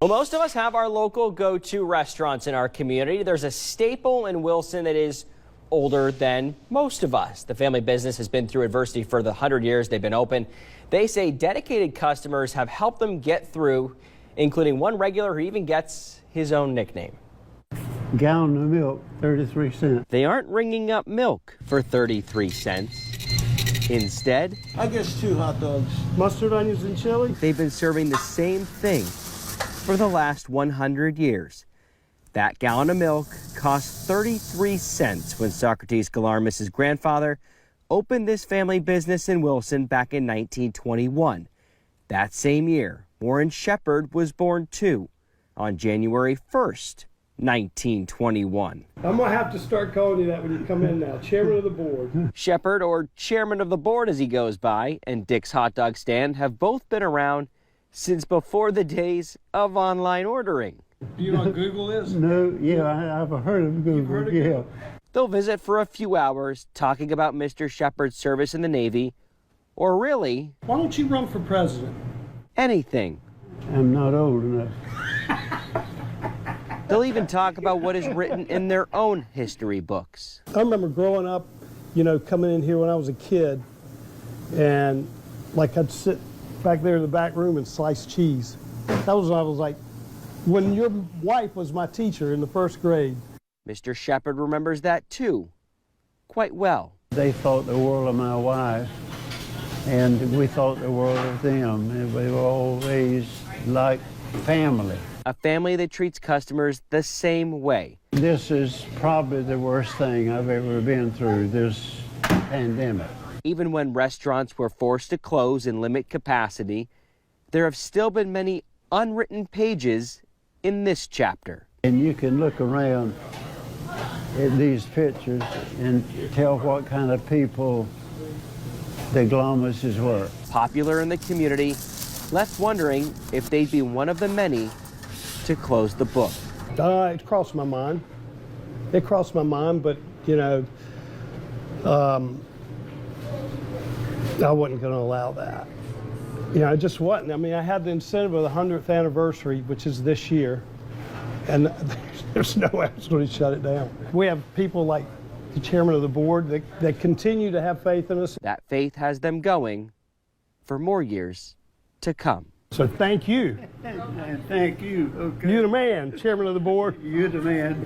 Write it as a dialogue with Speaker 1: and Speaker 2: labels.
Speaker 1: Well, most of us have our local go-to restaurants in our community. There's a staple in Wilson that is older than most of us. The family business has been through adversity for the 100 years they've been open. They say dedicated customers have helped them get through, including one regular who even gets his own nickname.
Speaker 2: Gallon of milk, 33 cents.
Speaker 1: They aren't ringing up milk for 33 cents. Instead,
Speaker 3: I guess 2 hot dogs. Mustard, onions, and chili.
Speaker 1: they've been serving the same thing for the last 100 years. That gallon of milk cost 33 cents when Socrates Galarmis's grandfather opened this family business in Wilson back in 1921. That same year, Warren Shepard was born too, on January 1st, 1921.
Speaker 3: I'm going to have to start calling you that when you come in now. Chairman of the board.
Speaker 1: Shepard, or chairman of the board as he goes by, and Dick's Hot Dog Stand have both been around since before the days of online ordering.
Speaker 3: Do you know what Google is?
Speaker 2: No, yeah, I've heard of Google.
Speaker 3: heard of
Speaker 2: yeah.
Speaker 3: Google?
Speaker 1: They'll visit for a few hours talking about Mr. Shepard's service in the Navy, or really
Speaker 3: Why don't you run for president?
Speaker 1: anything.
Speaker 2: I'm not old enough.
Speaker 1: They'll even talk about what is written in their own history books.
Speaker 3: I remember growing up, coming in here when I was a kid, and like I'd sit back there in the back room and slice cheese. That was when I was like, when your wife was my teacher in the 1st grade.
Speaker 1: Mr. Shepard remembers that too, quite well.
Speaker 2: They thought the world of my wife, and we thought the world of them, and we were always like family.
Speaker 1: A family that treats customers the same way.
Speaker 2: This is probably the worst thing I've ever been through, this pandemic.
Speaker 1: Even when restaurants were forced to close and limit capacity, there have still been many unwritten pages in this chapter.
Speaker 2: And you can look around at these pictures and tell what kind of people the Glamours were.
Speaker 1: Popular in the community, left wondering if they'd be one of the many to close the book.
Speaker 3: It crossed my mind. It crossed my mind, but, I wasn't going to allow that. I just wasn't. I mean, I had the incentive of the 100th anniversary, which is this year, and there's no way I was going to shut it down. We have people like the chairman of the board that continue to have faith in us.
Speaker 1: That faith has them going for more years to come.
Speaker 3: So thank you.
Speaker 2: Thank you. Okay.
Speaker 3: You're the man, chairman of the board.
Speaker 2: You're the man.